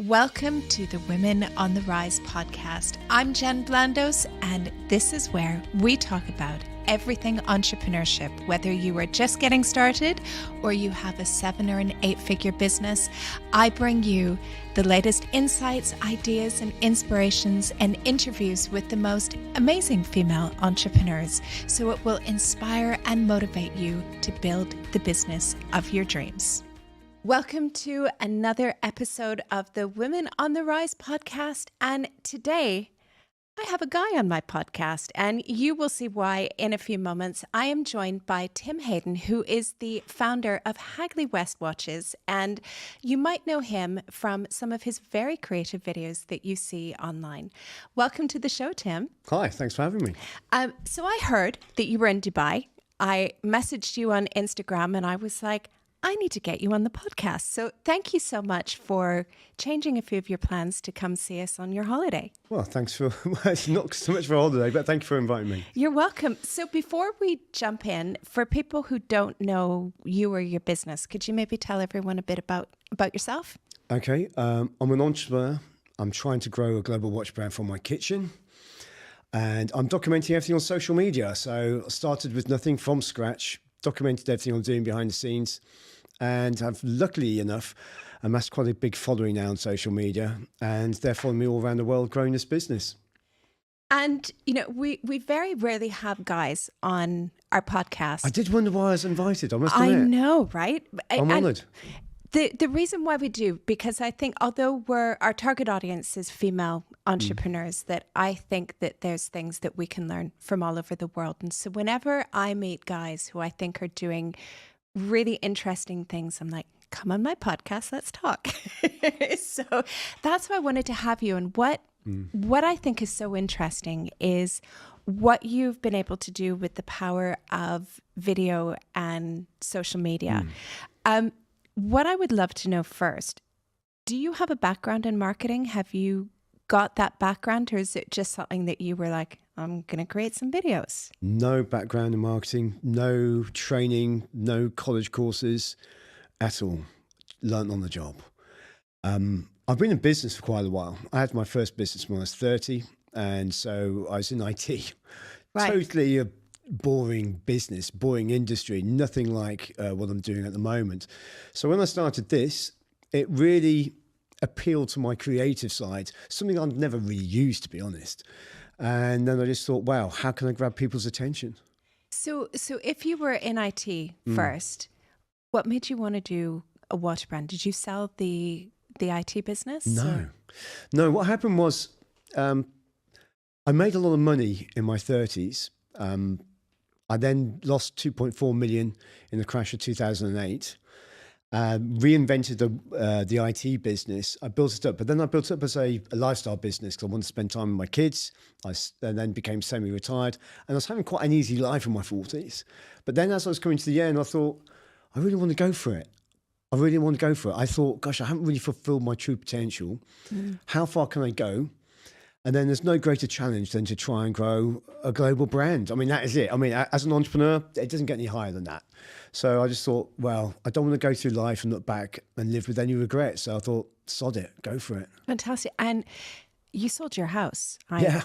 Welcome to the Women on the Rise podcast. I'm Jen Blandos, and this is where we talk about everything entrepreneurship. Whether you are just getting started or you have a 7 or an 8-figure business, I bring you the latest insights, ideas, and inspirations and interviews with the most amazing female entrepreneurs, so it will inspire and motivate you to build the business of your dreams. Welcome to another episode of the Women on the Rise podcast. And today I have a guy on my podcast, and you will see why in a few moments. I am joined by Tim Hayden, who is the founder of Hagley West watches. And you might know him from some of his very creative videos that you see online. Welcome to the show, Tim. Hi, thanks for having me. So I heard that you were in Dubai. I messaged you on Instagram and I was like, I need to get you on the podcast. So thank you so much for changing a few of your plans to come see us on your holiday. Well, thanks for, it's not so much for a holiday, but thank you for inviting me. You're welcome. So before we jump in, for people who don't know you or your business, could you maybe tell everyone a bit about yourself? Okay, I'm an entrepreneur. I'm trying to grow a global watch brand from my kitchen. And I'm documenting everything on social media. So I started with nothing from scratch, documented everything I'm doing behind the scenes, and have luckily enough amassed quite a big following now on social media, and they're following me all around the world growing this business. And, you know, we very rarely have guys on our podcast. I did wonder why I was invited, I must admit. I know, right? I'm honoured. The reason why we do, because I think although our target audience is female entrepreneurs, that I think that there's things that we can learn from all over the world. And so whenever I meet guys who I think are doing really interesting things, I'm like, come on my podcast, let's talk. So that's why I wanted to have you. And what I think is so interesting is what you've been able to do with the power of video and social media. What I would love to know first, do you have a background in marketing? Have you got that background, or is it just something that you were like, I'm going to create some videos? No background in marketing, no training, no college courses at all. Learned on the job. I've been in business for quite a while. I had my first business when I was 30, and so I was in IT. Right. Totally a boring business, boring industry, nothing like what I'm doing at the moment. So when I started this, it really appealed to my creative side, something I'd never really used, to be honest. And then I just thought, wow, how can I grab people's attention? So if you were in IT first, what made you want to do a watch brand? Did you sell the IT business? No. What happened was I made a lot of money in my 30s. I then lost 2.4 million in the crash of 2008. Reinvented the IT business. I built it up, but then I built it up as a lifestyle business because I wanted to spend time with my kids. And then became semi-retired, and I was having quite an easy life in my 40s. But then as I was coming to the end, I thought, I really want to go for it. I thought, gosh, I haven't really fulfilled my true potential. How far can I go? And then there's no greater challenge than to try and grow a global brand. I mean, that is it. I mean, as an entrepreneur, it doesn't get any higher than that. So I just thought, well, I don't want to go through life and look back and live with any regrets. So I thought, sod it, go for it. Fantastic. And you sold your house. Yeah.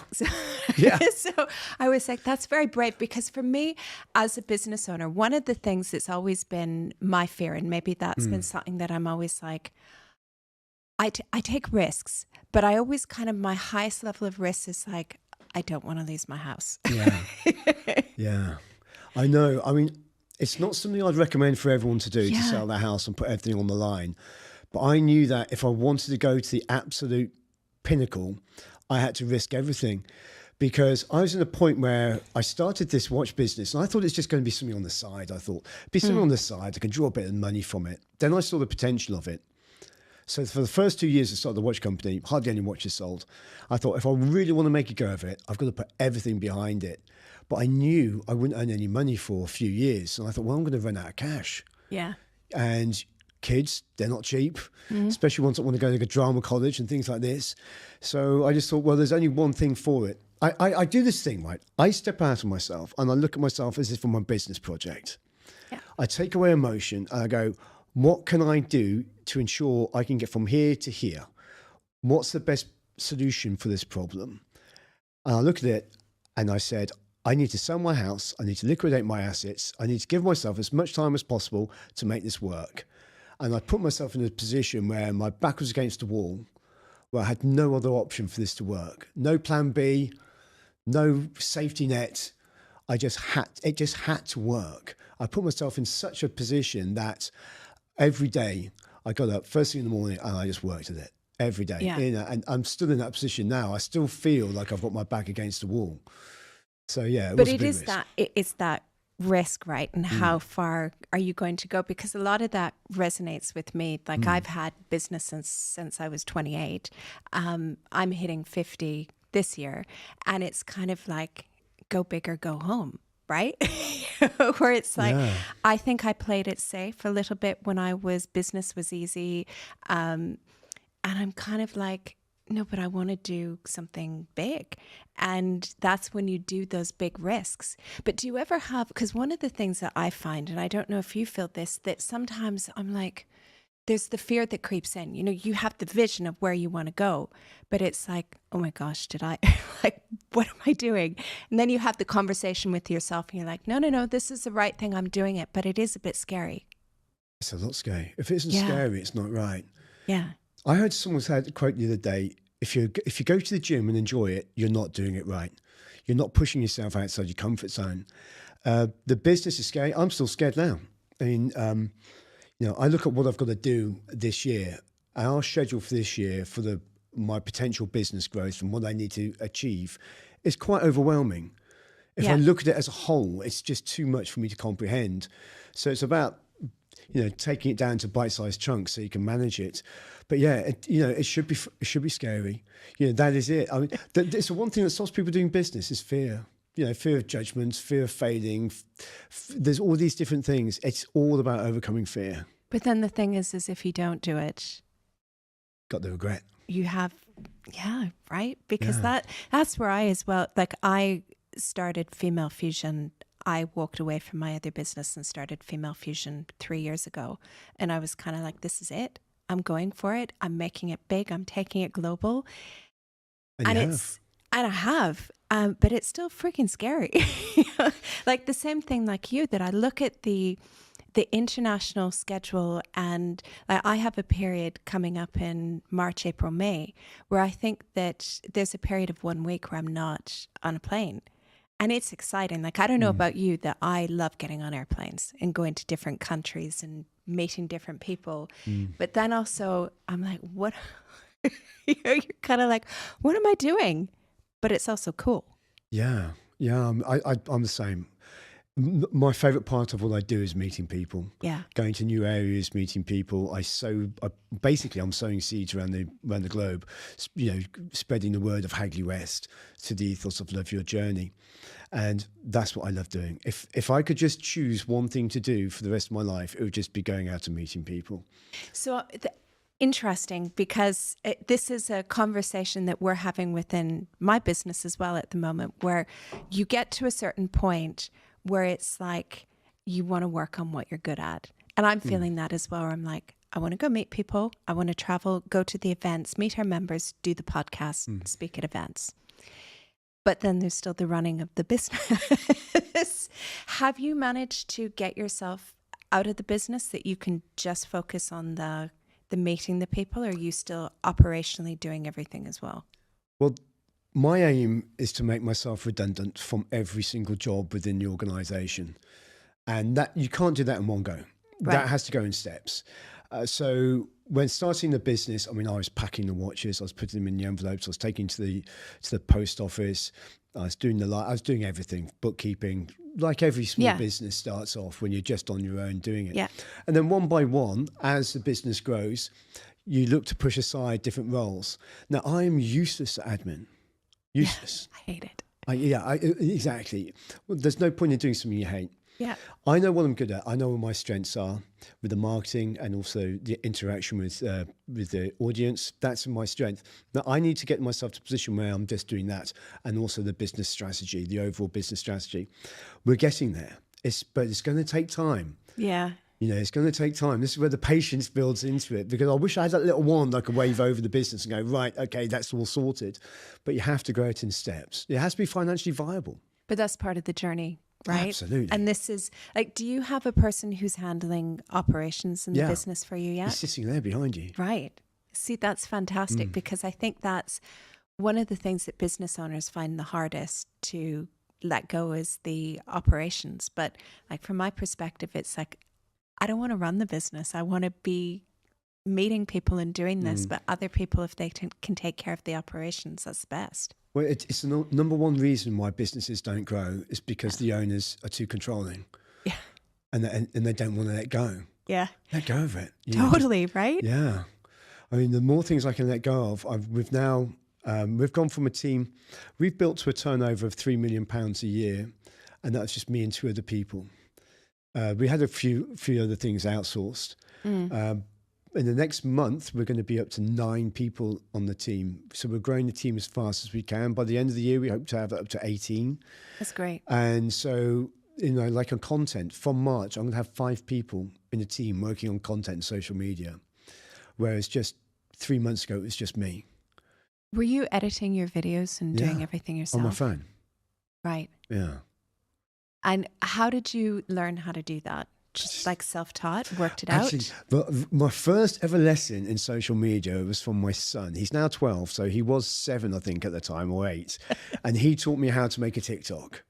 So I was like, that's very brave, because for me as a business owner, one of the things that's always been my fear, and maybe that's been something that I'm always like, I take risks, but I always my highest level of risk is like, I don't want to lose my house. Yeah. I know. I mean, it's not something I'd recommend for everyone to do, to sell their house and put everything on the line. But I knew that if I wanted to go to the absolute pinnacle, I had to risk everything, because I was in a point where I started this watch business and I thought it's just going to be something on the side. I thought, be something on the side, I can draw a bit of money from it. Then I saw the potential of it. So for the first 2 years I started the watch company, hardly any watches sold. I thought, if I really want to make a go of it, I've got to put everything behind it. But I knew I wouldn't earn any money for a few years. And I thought, well, I'm going to run out of cash. Yeah. And kids, they're not cheap, especially ones that want to go to a drama college and things like this. So I just thought, well, there's only one thing for it. I do this thing, right? I step out of myself and I look at myself as if for my business project. Yeah. I take away emotion and I go, what can I do to ensure I can get from here to here? what's the best solution for this problem? And I looked at it and I said, I need to sell my house. I need to liquidate my assets. I need to give myself as much time as possible to make this work. And I put myself in a position where my back was against the wall, where I had no other option for this to work. No plan B, no safety net. It just had to work. I put myself in such a position that every day I got up first thing in the morning and I just worked at it every day. Yeah. And I'm still in that position now. I still feel like I've got my back against the wall. So yeah, but it is that it's that risk, right? And how far are you going to go? Because a lot of that resonates with me. Like I've had business since I was 28. I'm hitting 50 this year, and it's kind of like go big or go home, right? Where it's like, I think I played it safe a little bit when business was easy. And I'm kind of like, no, but I want to do something big. And that's when you do those big risks. But do you ever have, because one of the things that I find, and I don't know if you feel this, that sometimes I'm like, there's the fear that creeps in. You know, you have the vision of where you want to go, but it's like, oh my gosh, like, what am I doing? And then you have the conversation with yourself and you're like, no, this is the right thing. I'm doing it, but it is a bit scary. It's a lot scary. If it isn't scary, it's not right. Yeah. I heard someone say a quote the other day, if you go to the gym and enjoy it, you're not doing it right. You're not pushing yourself outside your comfort zone. The business is scary. I'm still scared now. I mean, I look at what I've got to do this year. Our schedule for this year for my potential business growth and what I need to achieve is quite overwhelming. If I look at it as a whole, it's just too much for me to comprehend. So it's about taking it down to bite-sized chunks so you can manage it. But it should be scary. That is it. I mean, it's the one thing that stops people doing business is fear. Fear of judgment, fear of failing. There's all these different things. It's all about overcoming fear. But then the thing is if you don't do it, got the regret. You have, right? Because that's where I as well, like I started Female Fusion. I walked away from my other business and started Female Fusion 3 years ago. And I was kind of like, this is it. I'm going for it. I'm making it big. I'm taking it global. And I have, but it's still freaking scary. Like the same thing like you, that I look at the international schedule, and I have a period coming up in March, April, May, where I think that there's a period of 1 week where I'm not on a plane. And it's exciting. Like, I don't know about you, that I love getting on airplanes and going to different countries and meeting different people. But then also I'm like, what? You're kind of like, what am I doing? But it's also cool. Yeah. I'm the same. My favorite part of what I do is meeting people. Yeah. Going to new areas, meeting people. I'm sowing seeds around the globe, spreading the word of Hagley West to the ethos of Love Your Journey. And that's what I love doing. If I could just choose one thing to do for the rest of my life, it would just be going out and meeting people. So interesting, because this is a conversation that we're having within my business as well at the moment, where you get to a certain point where it's like you want to work on what you're good at. And I'm feeling that as well, where I'm like, I want to go meet people. I want to travel, go to the events, meet our members, do the podcast, speak at events. But then there's still the running of the business. Have you managed to get yourself out of the business that you can just focus on the meeting the people? Or are you still operationally doing everything as well? Well, my aim is to make myself redundant from every single job within the organisation. And that you can't do that in one go. Right. That has to go in steps. So when starting the business, I was packing the watches, I was putting them in the envelopes, I was taking to the post office, I was doing everything, bookkeeping, like every small business starts off when you're just on your own doing it. Yeah. And then one by one, as the business grows, you look to push aside different roles. Now, I am useless at admin. Useless. Yeah, I hate it. Exactly. Well, there's no point in doing something you hate. Yeah. I know what I'm good at. I know what my strengths are with the marketing and also the interaction with the audience. That's my strength. Now, I need to get myself to a position where I'm just doing that, and also the business strategy, the overall business strategy. We're getting there. But it's going to take time. Yeah. It's going to take time. This is where the patience builds into it, because I wish I had that little wand I could wave over the business and go, right, okay, that's all sorted. But you have to grow it in steps. It has to be financially viable. But that's part of the journey, right? Absolutely. And this is like, do you have a person who's handling operations in the business for you yet? He's sitting there behind you. Right. See, that's fantastic, because I think that's one of the things that business owners find the hardest to let go is the operations. But like from my perspective, it's like, I don't want to run the business. I want to be meeting people and doing this, but other people, if they can take care of the operations, that's the best. Well, it's the number one reason why businesses don't grow is because the owners are too controlling. Yeah. And they don't want to let go. Yeah. Let go of it. Totally, right? Yeah. I mean, the more things I can let go of, we've gone from a team, we've built to a turnover of £3 million a year, and that's just me and two other people. We had a few other things outsourced. In the next month, we're going to be up to 9 people on the team. So we're growing the team as fast as we can. By the end of the year, we hope to have up to 18. That's great. And so, like on content, from March, I'm going to have 5 people in the team working on content and social media. Whereas just 3 months ago, it was just me. Were you editing your videos and doing everything yourself? On my phone. Right. Yeah. And how did you learn how to do that? Just like self-taught, worked it out? Actually, my first ever lesson in social media was from my son. He's now 12, so he was 7, I think, at the time, or 8. And he taught me how to make a TikTok.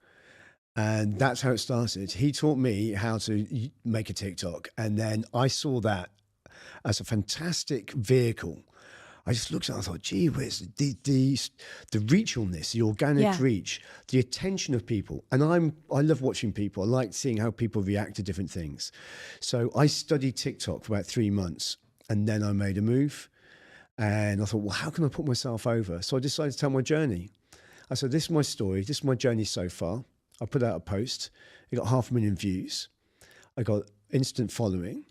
And that's how it started. He taught me how to make a TikTok. And then I saw that as a fantastic vehicle. I just looked at it and I thought, gee whiz, the reach on this, the organic reach, the attention of people. And I love watching people. I like seeing how people react to different things. So I studied TikTok for about 3 months, and then I made a move. And I thought, well, how can I put myself over? So I decided to tell my journey. I said, this is my story. This is my journey so far. I put out a post. It got 500,000 views. I got instant following.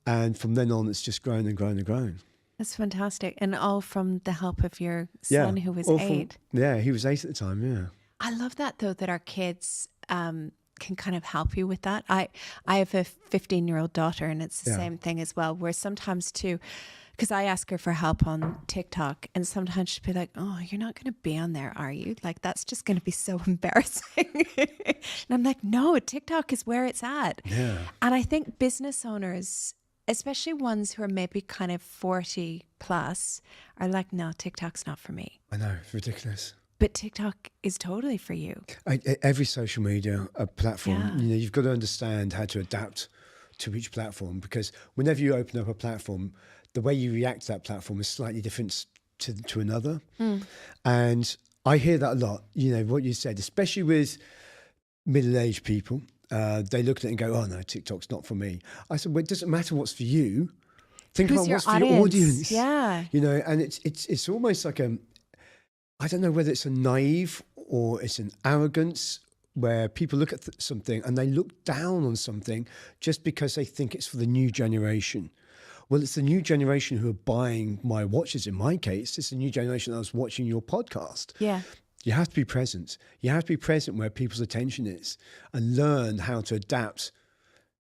And from then on, it's just grown and grown and grown. That's fantastic. And all from the help of your son who was 8. He was 8 at the time, yeah. I love that, though, that our kids can kind of help you with that. I have a 15-year-old daughter, and it's the same thing as well, where sometimes too, because I ask her for help on TikTok, and sometimes she'll be like, oh, you're not going to be on there, are you? Like, that's just going to be so embarrassing. And I'm like, no, TikTok is where it's at. Yeah. And I think business owners, especially ones who are maybe kind of 40 plus, are like, no, TikTok's not for me. I know, it's ridiculous. But TikTok is totally for you. Every social media platform, you've got to understand how to adapt to each platform, because whenever you open up a platform, the way you react to that platform is slightly different to another. And I hear that a lot, what you said, especially with middle-aged people. They look at it and go, oh no, TikTok's not for me. I said, well, it doesn't matter what's for you. Think about what's for your audience. Yeah. And it's almost like I don't know whether it's a naive or it's an arrogance where people look at something and they look down on something just because they think it's for the new generation. Well, it's the new generation who are buying my watches. In my case, it's the new generation that was watching your podcast. Yeah. You have to be present. You have to be present where people's attention is and learn how to adapt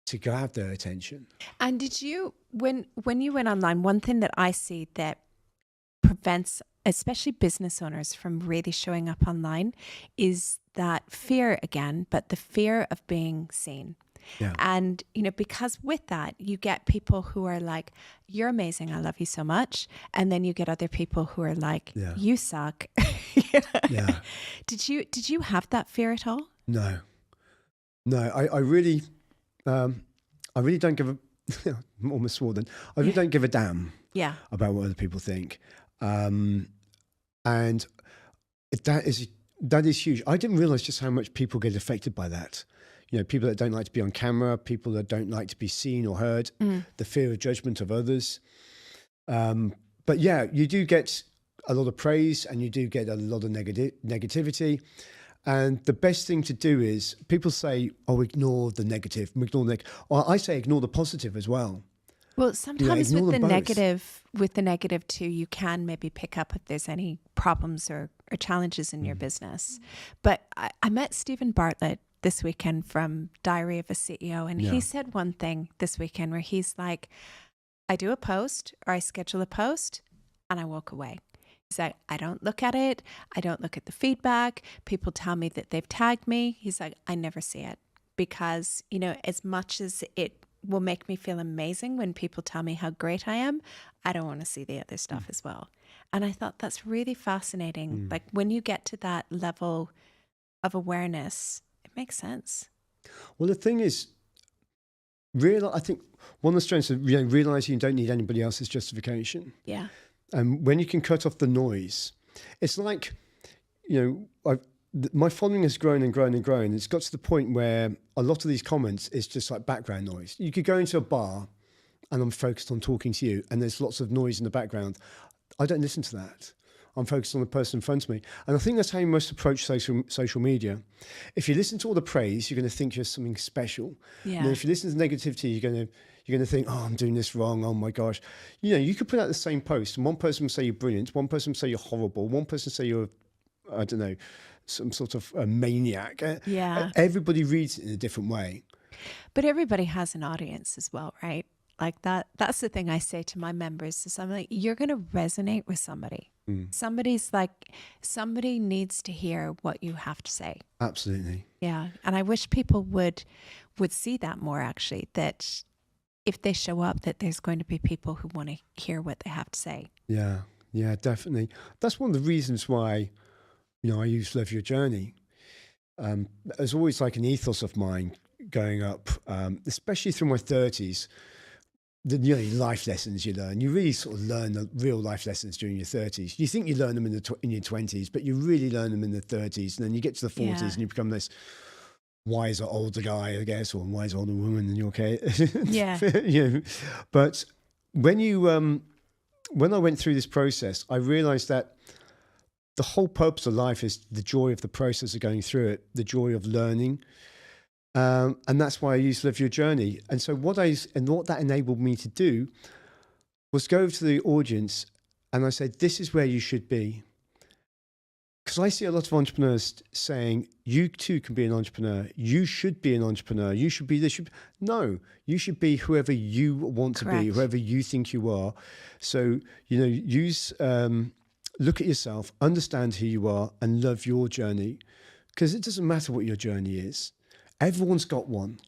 to grab their attention. And did you, when you went online, one thing that I see that prevents especially business owners from really showing up online is that fear again, but the fear of being seen. Yeah. And, because with that, you get people who are like, you're amazing, I love you so much. And then you get other people who are like, you suck. Yeah. Did you have that fear at all? No, I really don't give I'm almost swollen. I really don't give a damn about what other people think. And that is huge. I didn't realize just how much people get affected by that. People that don't like to be on camera, people that don't like to be seen or heard, the fear of judgment of others. But yeah, you do get a lot of praise and you do get a lot of negativity. And the best thing to do is people say, oh, ignore the negative, or I say ignore the positive as well. Well, sometimes with the negative too, you can maybe pick up if there's any problems or challenges in your business. But I met Stephen Bartlett this weekend from Diary of a CEO, and he said one thing this weekend where he's like, I do a post or I schedule a post and I walk away. He's like, I don't look at it. I don't look at the feedback. People tell me that they've tagged me. He's like, I never see it because, you know, as much as it will make me feel amazing when people tell me how great I am, I don't want to see the other stuff as well. And I thought that's really fascinating. Like when you get to that level of awareness, it makes sense. Well, the thing is, I think one of the strengths of realizing you don't need anybody else's justification. Yeah. And when you can cut off the noise, it's like, you know, my following has grown and grown and grown. It's got to the point where a lot of these comments is just like background noise. You could go into a bar and I'm focused on talking to you and there's lots of noise in the background. I don't listen to that. I'm focused on the person in front of me. And I think that's how you must approach social media. If you listen to all the praise, you're going to think you're something special. Yeah. And if you listen to the negativity, you're going to think, oh, I'm doing this wrong. Oh my gosh. You know, you could put out the same post and one person will say you're brilliant. One person will say you're horrible. One person will say you're, I don't know, some sort of a maniac. Yeah. Everybody reads it in a different way. But everybody has an audience as well, right? Like that's the thing I say to my members is I'm like, you're going to resonate with somebody. Somebody needs to hear what you have to say. Absolutely. Yeah. And I wish people would see that more actually, that if they show up, that there's going to be people who want to hear what they have to say. Yeah. Yeah, definitely. That's one of the reasons why, you know, I use Love Your Journey. It's always like an ethos of mine going up, especially through my 30s. The life lessons you learn, you really sort of learn the real life lessons during your 30s. You think you learn them in your 20s, but you really learn them in the 30s. And then you get to the 40s and you become this wiser older guy, I guess, or wiser older woman in your case. Yeah. You know, but when I went through this process, I realized that the whole purpose of life is the joy of the process of going through it, the joy of learning. And that's why I use Live Your Journey. And so what that enabled me to do was go over to the audience and I said, this is where you should be. Because I see a lot of entrepreneurs saying, you too can be an entrepreneur. You should be an entrepreneur. You should be this. No, you should be whoever you want to be, whoever you think you are. So, you know, look at yourself, understand who you are and love your journey. Because it doesn't matter what your journey is. Everyone's got one.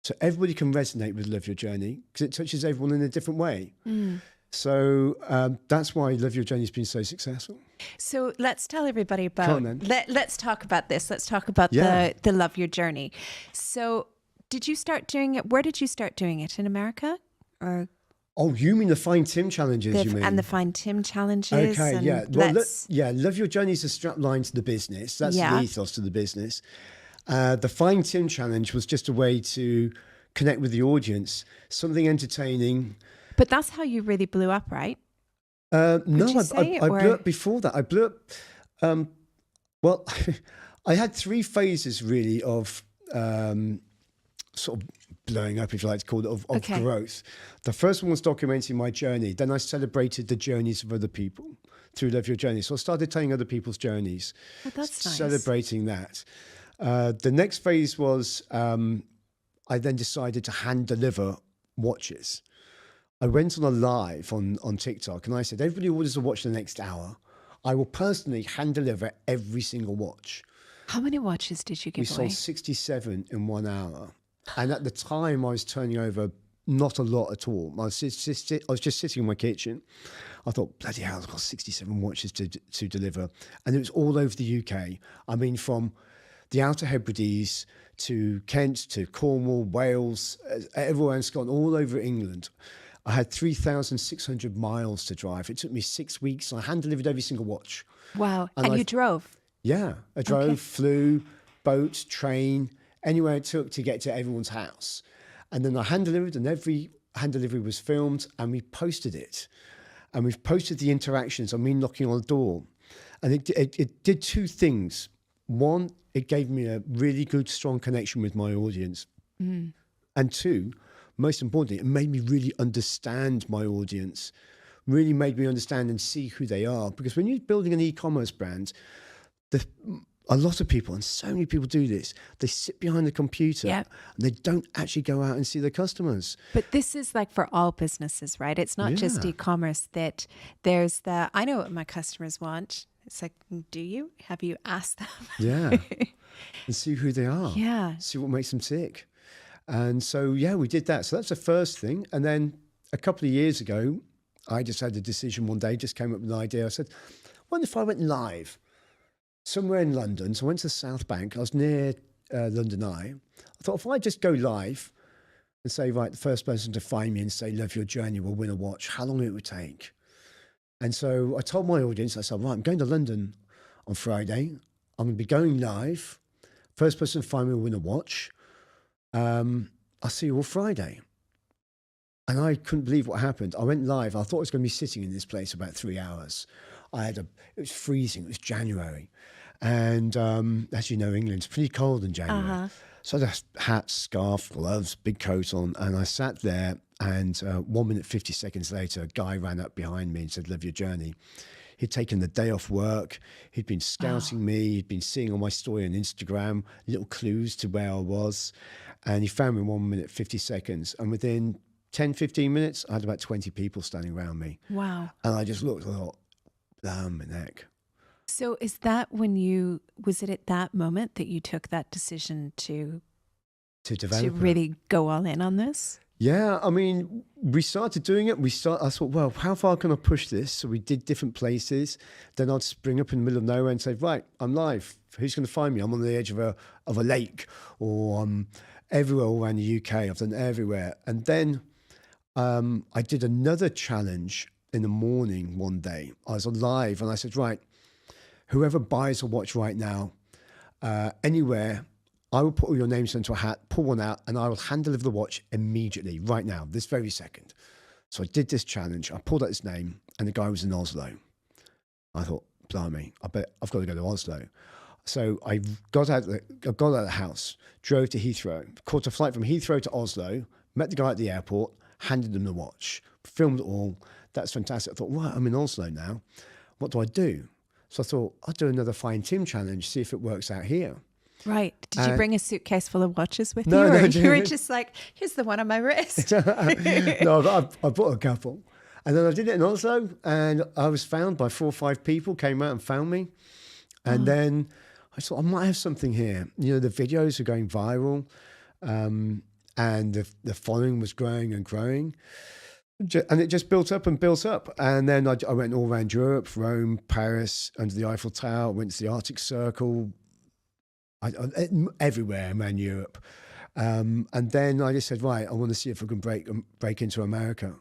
So everybody can resonate with Love Your Journey because it touches everyone in a different way. So that's why Love Your Journey has been so successful. So let's tell everybody about, let's talk about this. Let's talk about the Love Your Journey. So did you start doing it? Where did you start doing it? In America? Or? Oh, you mean the Find Tim challenges, you mean? And the Find Tim challenges. Okay, yeah. Well, Love Your Journey is a strap line to the business. That's the ethos to the business. The Find Tim challenge was just a way to connect with the audience, something entertaining. But that's how you really blew up, right? No, I blew up before that. I blew up, well, I had 3 phases really of sort of blowing up, if you like to call it, of growth. The first one was documenting my journey. Then I celebrated the journeys of other people through Love Your Journey. So I started telling other people's journeys, celebrating that. The next phase was I then decided to hand deliver watches. I went on a live on TikTok and I said, everybody who orders a watch in the next hour, I will personally hand deliver every single watch. How many watches did you give away? We sold 67 in 1 hour. And at the time I was turning over not a lot at all. I was just sitting in my kitchen. I thought, bloody hell, I've got 67 watches to deliver. And it was all over the UK. I mean, from the Outer Hebrides to Kent to Cornwall, Wales, everywhere in Scotland, all over England. I had 3,600 miles to drive. It took me 6 weeks. I hand-delivered every single watch. Wow. And you drove? Yeah. I drove, flew, boat, train, anywhere it took to get to everyone's house. And then I hand-delivered, and every hand-delivery was filmed, and we posted it. And we've posted the interactions, I mean knocking on the door. And it did 2 things. One, it gave me a really good, strong connection with my audience. And 2, most importantly, it made me really understand my audience, really made me understand and see who they are. Because when you're building an e-commerce brand, a lot of people, and so many people do this, they sit behind the computer and they don't actually go out and see their customers. But this is like for all businesses, right? It's not just e-commerce that there's I know what my customers want. It's like, do you? Have you asked them? Yeah. And see who they are. Yeah. See what makes them tick. And so, we did that. So that's the first thing. And then a couple of years ago, I just had a decision one day, just came up with an idea. I said, what if I went live somewhere in London? So I went to the South Bank. I was near London Eye. I thought, if I just go live and say, right, the first person to find me and say, love your journey will win a watch, how long it would take. And so I told my audience, I said, right, I'm going to London on Friday. I'm going to be going live. First person to find me will win a watch. I'll see you all Friday. And I couldn't believe what happened. I went live. I thought I was going to be sitting in this place about 3 hours. It was freezing. It was January. And as you know, England's pretty cold in January. Uh-huh. So I had a hat, scarf, gloves, big coat on. And I sat there, and 1 minute, 50 seconds later, a guy ran up behind me and said, love your journey. He'd taken the day off work. He'd been scouting me. He'd been seeing on my story on Instagram little clues to where I was. And he found me in 1 minute, 50 seconds. And within 10, 15 minutes, I had about 20 people standing around me. Wow. And I just looked, and thought, damn my neck. So is that was it at that moment that you took that decision to develop to really go all in on this? Yeah, I mean, we started doing it. I thought, well, how far can I push this? So we did different places. Then I'd spring up in the middle of nowhere and say, right, I'm live. Who's going to find me? I'm on the edge of a lake, or everywhere all around the UK. I've done everywhere. And then I did another challenge in the morning one day. I was live and I said, right, whoever buys a watch right now, anywhere, I will put all your names into a hat, pull one out, and I will hand deliver the watch immediately, right now, this very second. So I did this challenge. I pulled out his name, and the guy was in Oslo. I thought, blimey, I bet I've got to go to Oslo. So I got out of the house, drove to Heathrow, caught a flight from Heathrow to Oslo, met the guy at the airport, handed him the watch, filmed it all. That's fantastic. I thought, right, I'm in Oslo now. What do I do? So I thought, I'll do another Find Tim challenge, see if it works out here. Right. Did you bring a suitcase full of watches with you? No, or you were just like, here's the one on my wrist. No, I bought a couple. And then I did it in Oslo, and I was found by 4 or 5 people, came out and found me. And then I thought, I might have something here. You know, the videos are going viral, and the following was growing and growing. And it just built up and built up. And then I went all around Europe, Rome, Paris, under the Eiffel Tower, went to the Arctic Circle, everywhere around Europe. And then I just said, right, I want to see if I can break into America.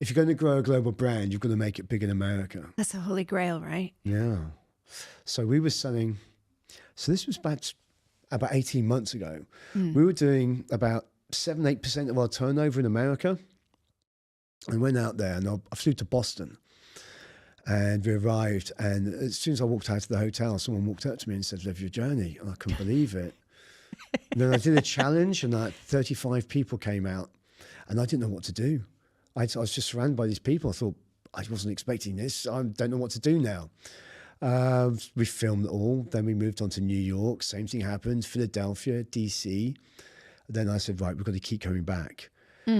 If you're going to grow a global brand, you've got to make it big in America. That's a holy grail, right? Yeah. So we were selling, so this was about 18 months ago. We were doing about 7-8% of our turnover in America. And went out there, and I flew to Boston, and we arrived. And as soon as I walked out of the hotel, someone walked up to me and said, "Live your journey." And I couldn't believe it. And then I did a challenge, and 35 people came out, and I didn't know what to do. I was just surrounded by these people. I thought, I wasn't expecting this. I don't know what to do now. We filmed it all. Then we moved on to New York. Same thing happened. Philadelphia, DC. Then I said, right, we've got to keep coming back. So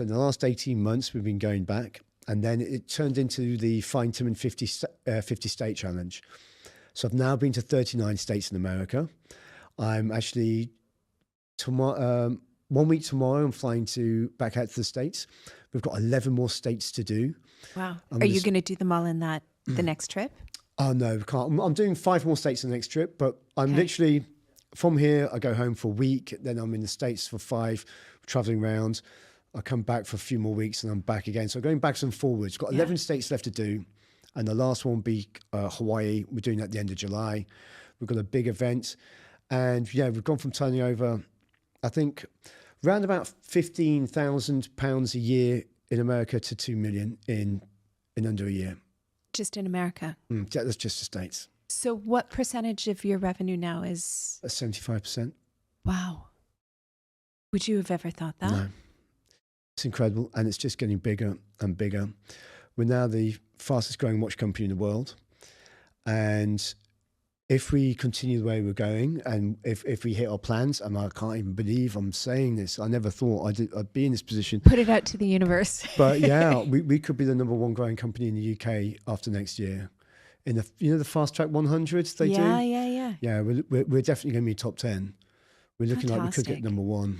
in the last 18 months, we've been going back, and then it turned into the Find Tim in 50 State Challenge. So I've now been to 39 states in America. I'm actually, 1 week tomorrow, I'm flying back out to the States. We've got 11 more states to do. Wow. Are you going to do them all in the next trip? Oh, no, we can't. I'm doing 5 more states in the next trip, but I'm literally, from here, I go home for a week, then I'm in the States for 5, traveling around. I come back for a few more weeks and I'm back again. So going backwards and forwards. Got 11 states left to do. And the last one will be Hawaii. We're doing that at the end of July. We've got a big event. And we've gone from turning over, I think, around about £15,000 a year in America to 2 million in under a year. Just in America? That's just the States. So what percentage of your revenue now is? 75%. Wow. Would you have ever thought that? No. It's incredible, and it's just getting bigger and bigger. We're now the fastest growing watch company in the world, and if we continue the way we're going, and if we hit our plans, and I can't even believe I'm saying this. I never thought I'd be in this position. Put it out to the universe. But yeah, we could be the number one growing company in the UK after next year. In the fast track 100s they do. Yeah, we're definitely going to be top 10. We're looking like we could get number one.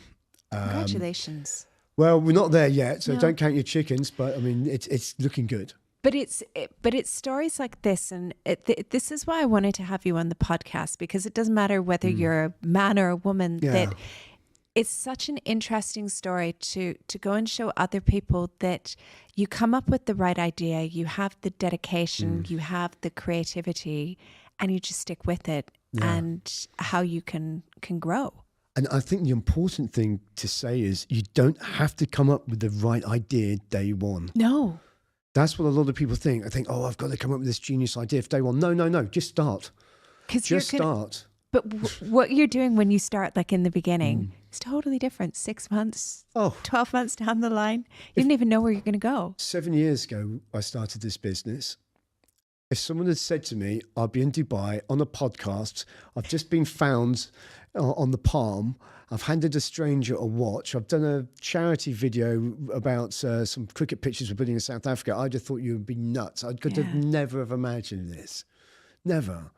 Congratulations. Well, we're not there yet, so don't count your chickens. But I mean, it's looking good. But it's stories like this, and this is why I wanted to have you on the podcast, because it doesn't matter whether you're a man or a woman. Yeah. That it's such an interesting story to go and show other people that you come up with the right idea, you have the dedication, you have the creativity, and you just stick with it, and how you can grow. And I think the important thing to say is you don't have to come up with the right idea day one. No. That's what a lot of people think. I think, I've got to come up with this genius idea for day one. No. Just start. Start. But what you're doing when you start, like in the beginning, is totally different. 6 months, 12 months down the line, you didn't even know where you're going to go. 7 years ago, I started this business. If someone had said to me, I'll be in Dubai on a podcast, I've just been found on the Palm, I've handed a stranger a watch, I've done a charity video about some cricket pitches we're building in South Africa, I just thought you would be nuts. I could have never have imagined this. Never.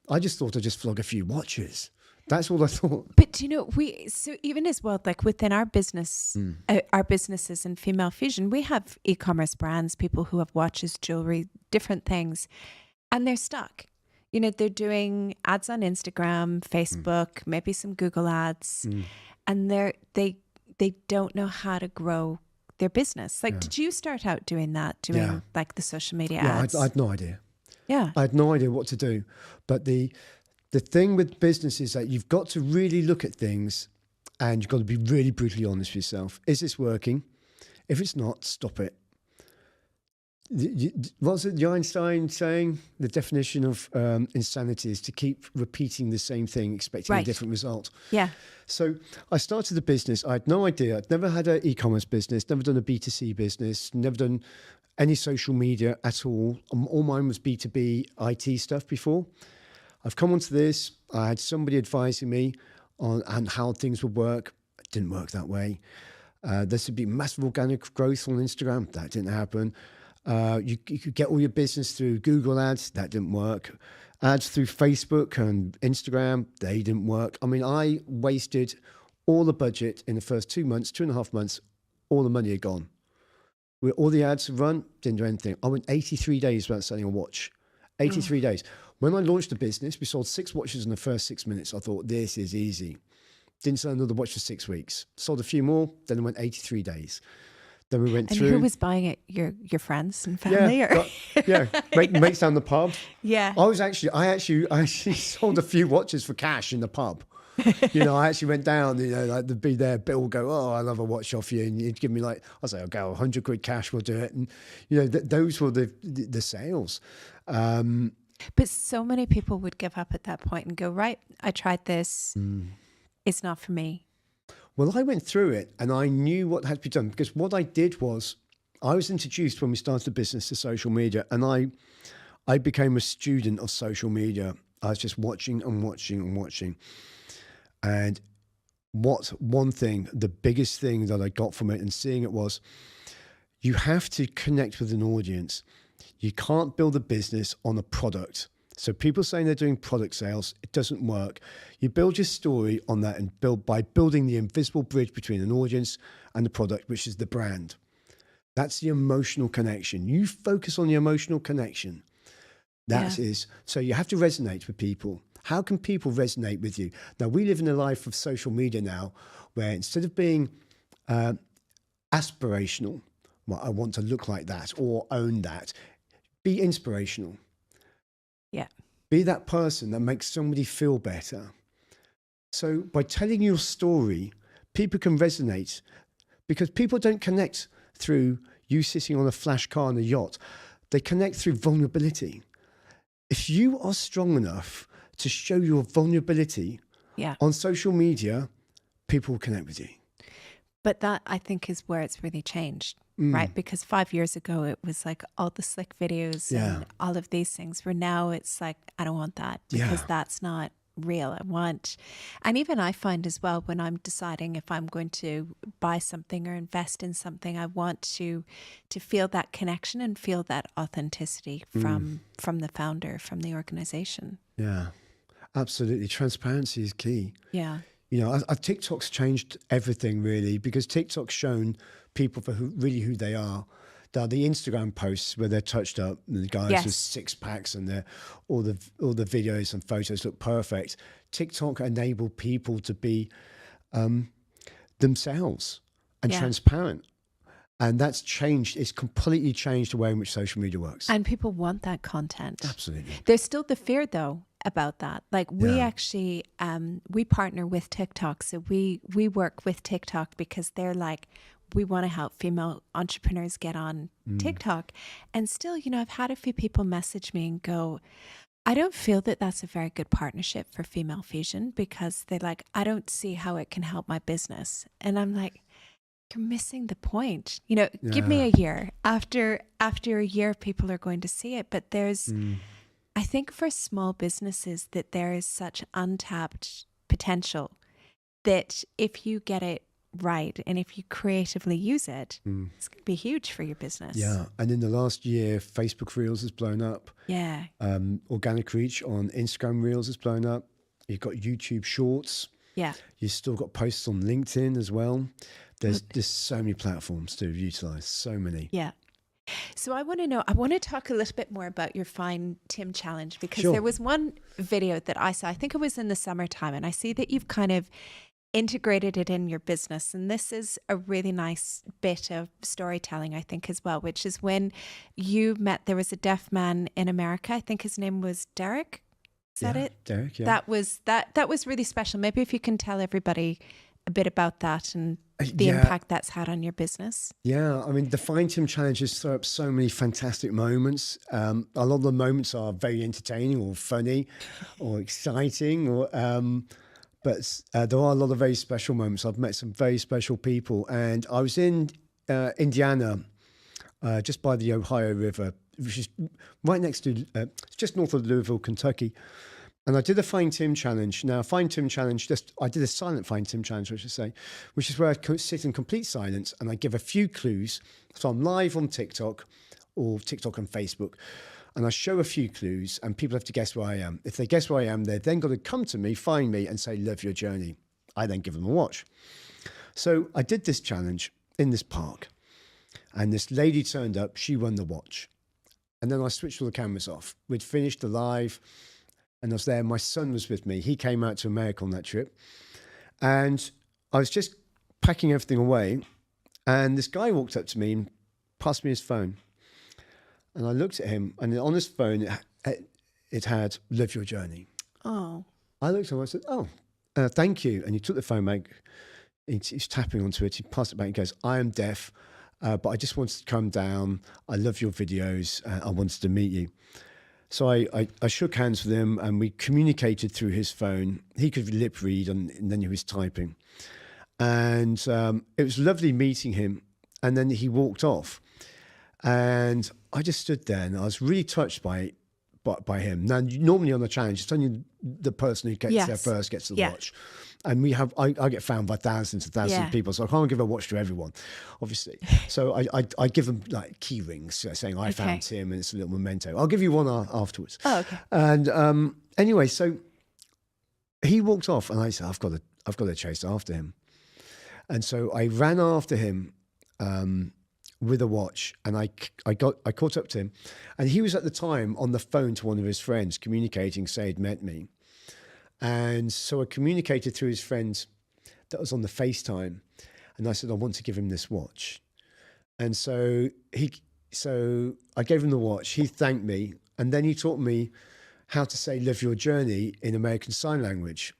I just thought I'd just flog a few watches. That's all I thought. But so even as well, like within our business, our businesses in Female Fusion, we have e-commerce brands, people who have watches, jewelry, different things, and they're stuck. They're doing ads on Instagram, Facebook, maybe some Google ads, and they don't know how to grow their business. Like, did you start out doing that, like the social media ads? I had no idea. Yeah. I had no idea what to do. But the thing with business is that you've got to really look at things, and you've got to be really brutally honest with yourself. Is this working? If it's not, stop it. What's it, Einstein saying? The definition of insanity is to keep repeating the same thing, expecting a different result. Yeah. So I started the business. I had no idea. I'd never had an e-commerce business, never done a B2C business, never done any social media at all. All mine was B2B IT stuff before. I've come onto this. I had somebody advising me on how things would work. It didn't work that way. There should be massive organic growth on Instagram. That didn't happen. You could get all your business through Google ads. That didn't work. Ads through Facebook and Instagram. They didn't work. I mean, I wasted all the budget in the first 2 months, 2.5 months. All the money had gone. With all the ads run, didn't do anything. I went 83 days without selling a watch. 83 days. When I launched the business, we sold 6 watches in the first 6 minutes. I thought, this is easy. Didn't sell another watch for 6 weeks. Sold a few more, then it went 83 days. Then we went through. And who was buying it? Your friends and family? Mates down the pub. Yeah. I actually sold a few watches for cash in the pub. I actually went down, like to be there, Bill would go, I love a watch off you. And he'd give me I'll say, I'll go 100 quid cash, we'll do it. And, those were the sales. But so many people would give up at that point and go, right, I tried this. It's not for me. Well, I went through it and I knew what had to be done, because what I did was I was introduced when we started the business to social media, and I became a student of social media. I was just watching and watching and watching. And the biggest thing that I got from it and seeing it was, you have to connect with an audience. You can't build a business on a product. So people saying they're doing product sales, it doesn't work. You build your story on that and by building the invisible bridge between an audience and the product, which is the brand. That's the emotional connection. You focus on the emotional connection. That is. So you have to resonate with people. How can people resonate with you? Now, we live in a life of social media now, where instead of being aspirational, well, I want to look like that or own that, be inspirational. Yeah. Be that person that makes somebody feel better. So by telling your story, people can resonate, because people don't connect through you sitting on a flash car on a yacht. They connect through vulnerability. If you are strong enough to show your vulnerability on social media, people will connect with you. But that, I think, is where it's really changed. right? Because 5 years ago, it was like all the slick videos and all of these things, where now it's like, I don't want that because that's not real. I want, and even I find as well, when I'm deciding if I'm going to buy something or invest in something, I want to feel that connection and feel that authenticity from the founder, from the organization. Yeah, absolutely. Transparency is key. Yeah. You know, TikTok's changed everything really, because TikTok's shown people for who they are. The Instagram posts where they're touched up, and the guys with six packs, and all the videos and photos look perfect. TikTok enabled people to be themselves and transparent, and that's changed. It's completely changed the way in which social media works. And people want that content. Absolutely. There's still the fear though about that. Like we actually we partner with TikTok, so we work with TikTok because they're like, we want to help female entrepreneurs get on TikTok. And still, you know, I've had a few people message me and go, I don't feel that that's a very good partnership for Female Fusion, because they're like, I don't see how it can help my business. And I'm like, you're missing the point. You know, give me a year. After a year, people are going to see it. But there's, I think for small businesses, that there is such untapped potential that if you get it right, and if you creatively use it, it's going to be huge for your business. Yeah. And in the last year, Facebook Reels has blown up. Yeah. Organic reach on Instagram Reels has blown up. You've got YouTube Shorts. Yeah. You've still got posts on LinkedIn as well. There's so many platforms to utilize, so many. Yeah. So I want to talk a little bit more about your Find Tim challenge, because there was one video that I saw, I think it was in the summertime, and I see that you've kind of integrated it in your business. And this is a really nice bit of storytelling, I think, as well, which is when you met, there was a deaf man in America. I think his name was Derek. Is that it? Derek, yeah. That was really special. Maybe if you can tell everybody a bit about that and the impact that's had on your business. Yeah, I mean, the Find Tim challenges throw up so many fantastic moments. A lot of the moments are very entertaining or funny or exciting, or but there are a lot of very special moments. I've met some very special people, and I was in Indiana, just by the Ohio River, which is right next to, just north of Louisville, Kentucky. And I did a Find Tim challenge. Now, Find Tim challenge, I did a silent Find Tim challenge, I should say, which is where I sit in complete silence and I give a few clues. So I'm live on TikTok and Facebook, and I show a few clues, and people have to guess where I am. If they guess where I am, they've then got to come to me, find me, and say, love your journey. I then give them a watch. So I did this challenge in this park, and this lady turned up, she won the watch. And then I switched all the cameras off. We'd finished the live, and I was there. My son was with me. He came out to America on that trip. And I was just packing everything away, and this guy walked up to me and passed me his phone. And I looked at him, and on his phone, it had "Live Your Journey." Oh. I looked at him, I said, thank you. And he took the phone back. He's tapping onto it. He passed it back. He goes, I am deaf, but I just wanted to come down. I love your videos. I wanted to meet you. So I shook hands with him, and we communicated through his phone. He could lip read, and then he was typing. And it was lovely meeting him. And then he walked off. And I just stood there, and I was really touched by him. Now, normally on the challenge, it's only the person who gets there first gets the watch. And I get found by thousands and thousands of people, so I can't give a watch to everyone, obviously. So I give them like key rings saying I found Tim, and it's a little memento. I'll give you one afterwards. Oh, okay. And anyway, so he walked off, and I said, I've got to chase after him. And so I ran after him with a watch, and I caught up to him, and he was at the time on the phone to one of his friends communicating, say he'd met me. And so I communicated through his friend that was on the FaceTime, and I said, I want to give him this watch. And so I gave him the watch. He thanked me, and then he taught me how to say "Live Your Journey" in American Sign Language.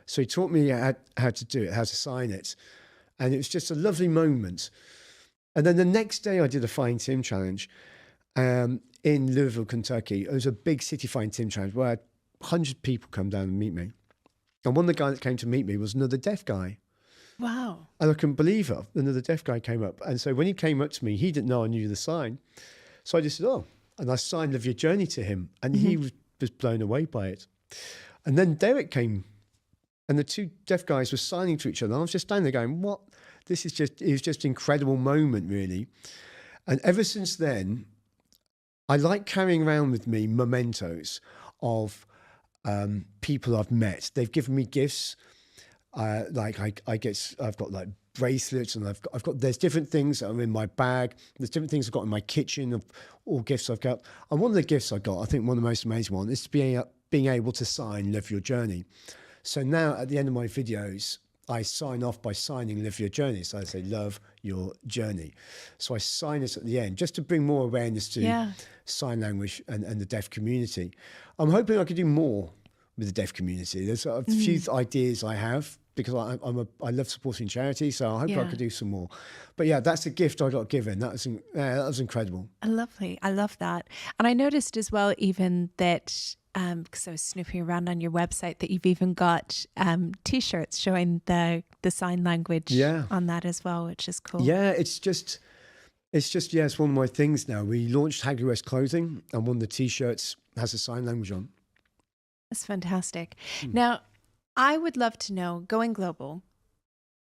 So he taught me how to do it, how to sign it. And it was just a lovely moment. And then the next day I did a Find Tim challenge in Louisville, Kentucky. It was a big city Find Tim challenge where I had 100 people come down and meet me. And one of the guys that came to meet me was another deaf guy. Wow. And I couldn't believe it. Another deaf guy came up. And so when he came up to me, he didn't know I knew the sign. So I just said, oh, and I signed Live Your Journey to him. And he was blown away by it. And then Derek came, and the two deaf guys were signing to each other. And I was just standing there going, what? It was just an incredible moment, really. And ever since then, I like carrying around with me mementos of people I've met. They've given me gifts. I've got like bracelets, and there's different things that are in my bag. There's different things I've got in my kitchen of all gifts I've got. And one of the gifts I got, I think one of the most amazing ones, is being able to sign Live Your Journey. So now at the end of my videos, I sign off by signing Live Your Journey. So I say, love your journey. So I sign it at the end just to bring more awareness to sign language and the deaf community. I'm hoping I could do more with the deaf community. There's a few ideas I have, because I love supporting charity, so I hope I could do some more. But yeah, that's a gift I got given. That was incredible. Lovely. I love that. And I noticed as well, even that, because I was snooping around on your website, that you've even got T-shirts showing the sign language on that as well, which is cool. Yeah, it's one of my things now. We launched Hagley West clothing, and one of the T-shirts has a sign language on. That's fantastic. Now, I would love to know, going global,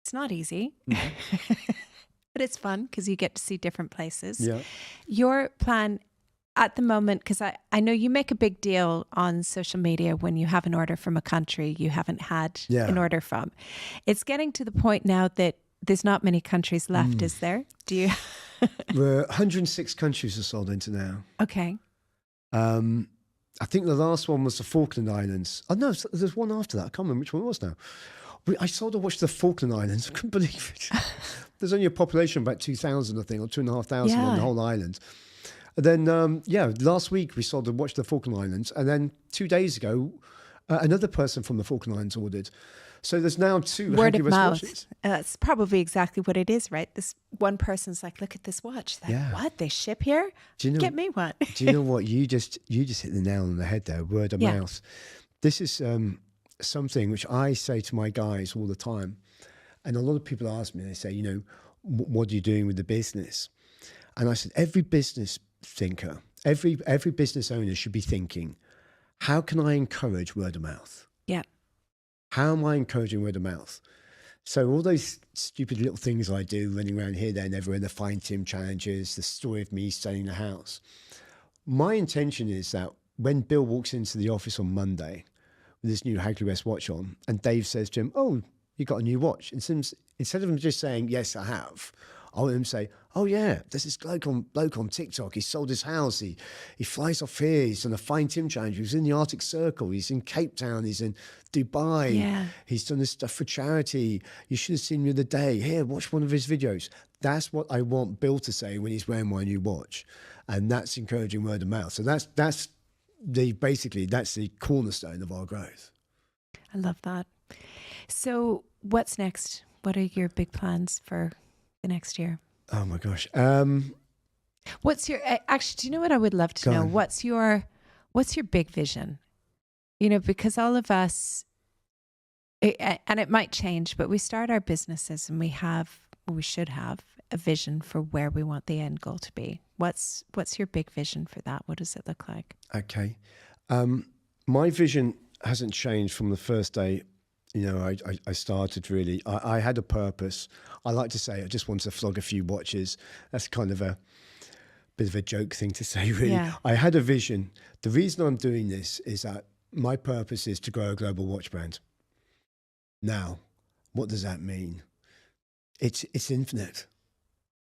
it's not easy, but it's fun because you get to see different places. Yeah. Your plan at the moment, because I know you make a big deal on social media when you have an order from a country you haven't had an order from. It's getting to the point now that there's not many countries left, is there? Do you? We're 106 countries are sold into now. Okay. I think the last one was the Falkland Islands. Oh, no, there's one after that. I can't remember which one it was now. I sold a watch to the Falkland Islands. I couldn't believe it. There's only a population of about 2,000, I think, or 2,500 on the whole island. And then, last week we sold a watch to the Falkland Islands. And then 2 days ago, another person from the Falkland Islands ordered. So there's now two word Hagley of West mouth. watches. That's probably exactly what it is, right? This one person's like, look at this watch. What? They ship here? Get me one. Do you know what? You just hit the nail on the head there. Word of mouth. This is something which I say to my guys all the time. And a lot of people ask me, they say, what are you doing with the business? And I said, every business thinker, every business owner should be thinking, how can I encourage word of mouth? Yeah. How am I encouraging word of mouth? So all those stupid little things I do, running around here, there and everywhere, the Find Tim challenges, the story of me selling the house. My intention is that when Bill walks into the office on Monday with this new Hagley West watch on, and Dave says to him, oh, you got a new watch. Instead of him just saying, yes, I have, I want him to say, oh yeah, there's this bloke on TikTok. He sold his house. He flies off here. He's on a Find Tim challenge. He's in the Arctic Circle. He's in Cape Town. He's in Dubai. Yeah. He's done this stuff for charity. You should have seen me the other day. Here, watch one of his videos. That's what I want Bill to say when he's wearing my new watch. And that's encouraging word of mouth. So that's the cornerstone of our growth. I love that. So what's next? What are your big plans for the next year? Oh my gosh. What's your, actually, do you know what I would love to know? What's your big vision? Because all of us, and it might change, but we start our businesses and we should have a vision for where we want the end goal to be. What's your big vision for that? What does it look like? Okay. My vision hasn't changed from the first day I started, really. I had a purpose. I like to say I just wanted to flog a few watches. That's kind of a bit of a joke thing to say, really. Yeah. I had a vision. The reason I'm doing this is that my purpose is to grow a global watch brand. Now, what does that mean? It's infinite.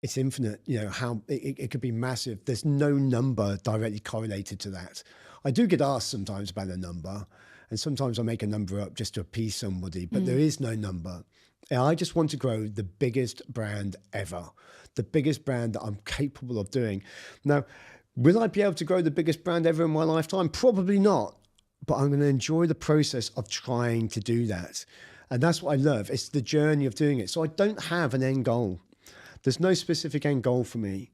It's infinite. How it could be massive. There's no number directly correlated to that. I do get asked sometimes about a number, and sometimes I make a number up just to appease somebody, but there is no number. I just want to grow the biggest brand ever, the biggest brand that I'm capable of doing. Now, will I be able to grow the biggest brand ever in my lifetime? Probably not, but I'm going to enjoy the process of trying to do that. And that's what I love. It's the journey of doing it. So I don't have an end goal. There's no specific end goal for me.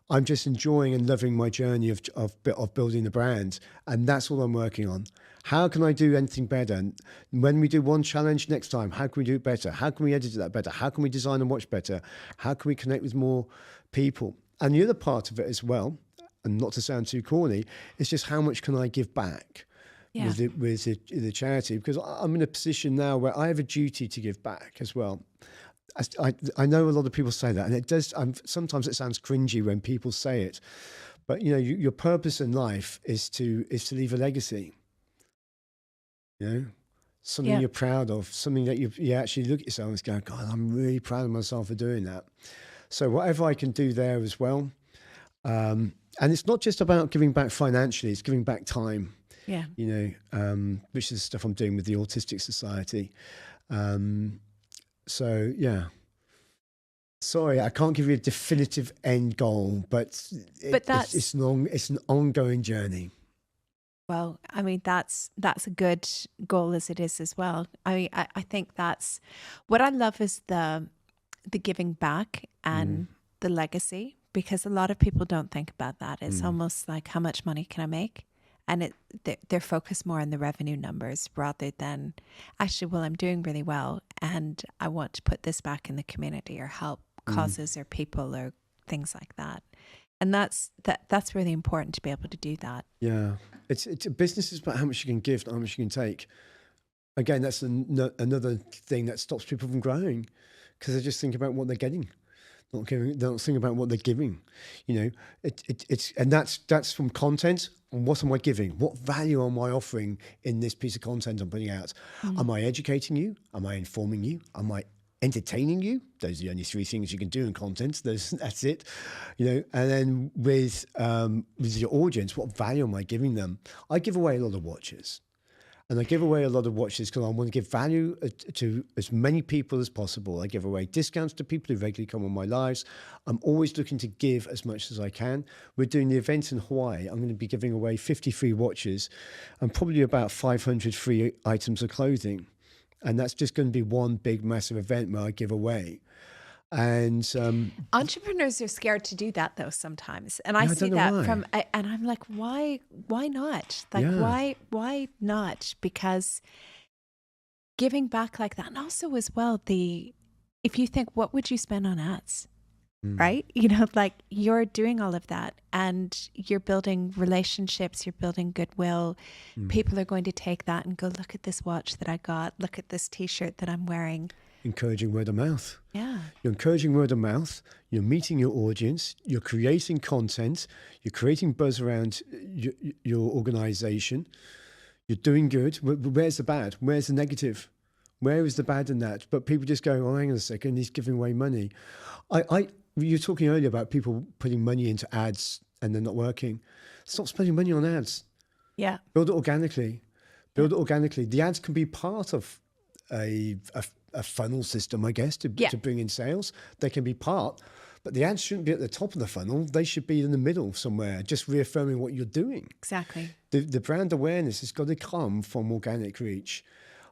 I'm just enjoying and loving my journey of building the brand, and that's all I'm working on. How can I do anything better? And when we do one challenge next time, how can we do it better? How can we edit that better? How can we design and watch better? How can we connect with more people? And the other part of it as well, and not to sound too corny, is just how much can I give back with the charity? Because I'm in a position now where I have a duty to give back as well. I know a lot of people say that, and it does. Sometimes it sounds cringy when people say it, but your purpose in life is to leave a legacy. Something you're proud of, something that you actually look at yourself and go, God, I'm really proud of myself for doing that. So whatever I can do there as well. And it's not just about giving back financially, it's giving back time. Yeah. Which is stuff I'm doing with the Autistic Society. So yeah. Sorry, I can't give you a definitive end goal, but it's an ongoing journey. Well, I mean, that's a good goal as it is as well. I think that's what I love is the giving back and the legacy, because a lot of people don't think about that. It's almost like, how much money can I make? And they're focused more on the revenue numbers rather than actually, well, I'm doing really well and I want to put this back in the community or help causes or people or things like that. And that's really important to be able to do that. Yeah, it's a business is about how much you can give, not how much you can take. Again, that's another thing that stops people from growing, because they just think about what they're getting, not giving. They don't think about what they're giving. It's and that's from content. What am I giving? What value am I offering in this piece of content I'm putting out? Am I educating you? Am I informing you? Am I entertaining you? Those are the only three things you can do in content. That's it. And then with your audience, what value am I giving them? I give away a lot of watches. And I give away a lot of watches because I want to give value to as many people as possible. I give away discounts to people who regularly come on my lives. I'm always looking to give as much as I can. We're doing the event in Hawaii. I'm going to be giving away 50 free watches and probably about 500 free items of clothing. And that's just going to be one big, massive event where I give away. And entrepreneurs are scared to do that though sometimes, and I see that and I'm like, why not? Like, why not? Because giving back like that, and also as well, if you think, what would you spend on ads? Right? Like, you're doing all of that and you're building relationships, you're building goodwill. People are going to take that and go, look at this watch that I got, look at this t-shirt that I'm wearing. Encouraging word of mouth. Yeah. You're encouraging word of mouth. You're meeting your audience. You're creating content. You're creating buzz around your organization. You're doing good. Where's the bad? Where's the negative? Where is the bad in that? But people just go, oh, hang on a second, he's giving away money. You were talking earlier about people putting money into ads and they're not working. Stop spending money on ads. Yeah. Build it organically. Build it organically. The ads can be part of a funnel system, I guess, to bring in sales. They can be part, but the ads shouldn't be at the top of the funnel. They should be in the middle somewhere, just reaffirming what you're doing. Exactly. The brand awareness has got to come from organic reach.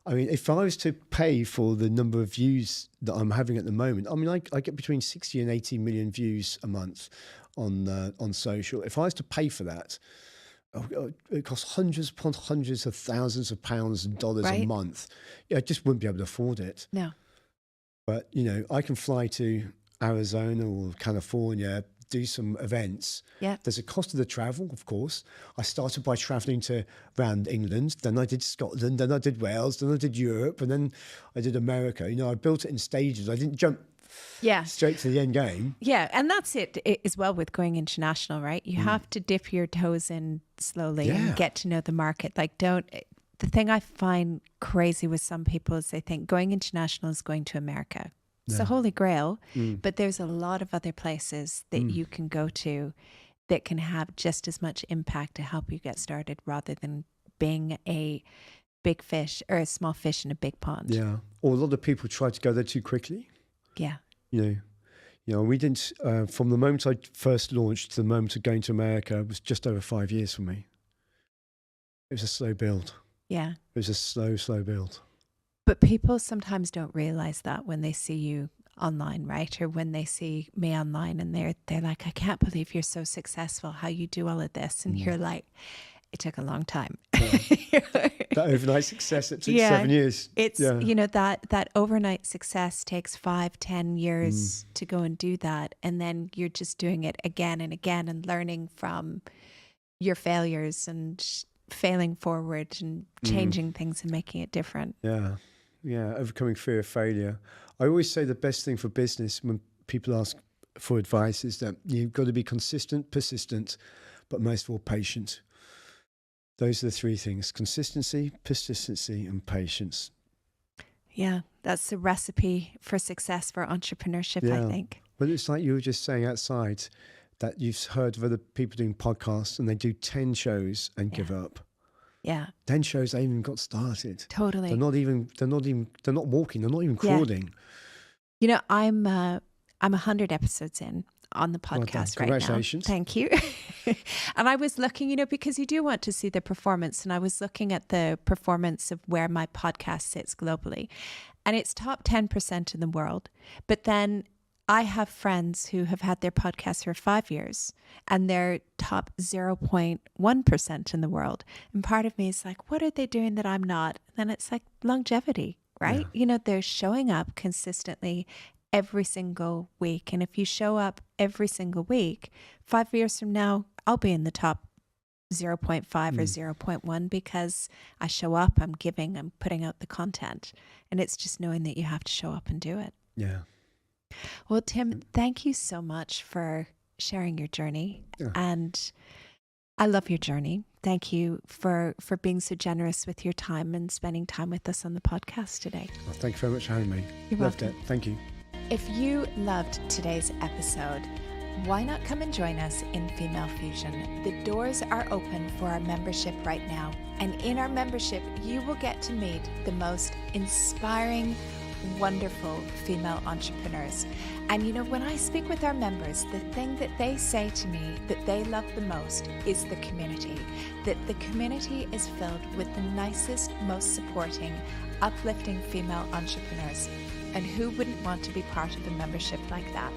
I mean, if I was to pay for the number of views that I'm having at the moment, I mean, I get between 60 and 80 million views a month on social. If I was to pay for that, it costs hundreds upon hundreds of thousands of pounds and dollars a month. I just wouldn't be able to afford it. No. But, I can fly to Arizona or California, do some events. Yeah. There's a cost of the travel, of course. I started by traveling around England, then I did Scotland, then I did Wales, then I did Europe, and then I did America. I built it in stages. I didn't jump straight to the end game. Yeah, and that's it as well with going international, right? You have to dip your toes in slowly and get to know the market. Like, the thing I find crazy with some people is they think going international is going to America. It's the holy grail, but there's a lot of other places that you can go to that can have just as much impact to help you get started, rather than being a big fish or a small fish in a big pond. Yeah. Or a lot of people try to go there too quickly. Yeah. We didn't, from the moment I first launched to the moment of going to America, it was just over 5 years for me. It was a slow build. Yeah. It was a slow build. But people sometimes don't realize that when they see you online, right? Or when they see me online and they're like, I can't believe you're so successful, how you do all of this. And you're like, it took a long time. Yeah. That overnight success, it took 7 years. It's, you know, that overnight success takes 5-10 years to go and do that. And then you're just doing it again and again and learning from your failures and failing forward and changing things and making it different. Yeah. Yeah. Overcoming fear of failure. I always say the best thing for business when people ask for advice is that you've got to be consistent, persistent, but most of all patient. Those are the three things: consistency, persistency, and patience. Yeah, that's the recipe for success for entrepreneurship, I think. But it's like you were just saying outside that you've heard of other people doing podcasts and they do 10 shows and give up. Yeah. 10 shows, they even got started. Totally. They're not walking, they're not even crawling. You know, I'm 100 episodes in on the podcast right now. Congratulations. Thank you. And I was looking, you know, because you do want to see the performance, and I was looking at the performance of where my podcast sits globally, and it's top 10% in the world. But then I have friends who have had their podcast for 5 years and they're top 0.1% in the world. And part of me is like, what are they doing that I'm not? And then it's like longevity, right? Yeah. You know, they're showing up consistently every single week. And if you show up every single week, 5 years from now, I'll be in the top 0.5 or 0.1 because I show up, I'm giving, I'm putting out the content. And it's just knowing that you have to show up and do it. Yeah. Well, Tim, thank you so much for sharing your journey. Yeah. And I love your journey. Thank you for being so generous with your time and spending time with us on the podcast today. Well, thank you very much for having me. You're Loved welcome. it. Thank you. If you loved today's episode, why not come and join us in Female Fusion? The doors are open for our membership right now. And in our membership, you will get to meet the most inspiring, wonderful female entrepreneurs. And you know, when I speak with our members, the thing that they say to me that they love the most is the community. That the community is filled with the nicest, most supporting, uplifting female entrepreneurs. And who wouldn't want to be part of a membership like that?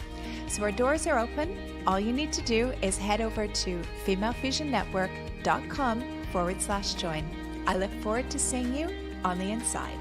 So our doors are open. All you need to do is head over to femalefusionnetwork.com/join. I look forward to seeing you on the inside.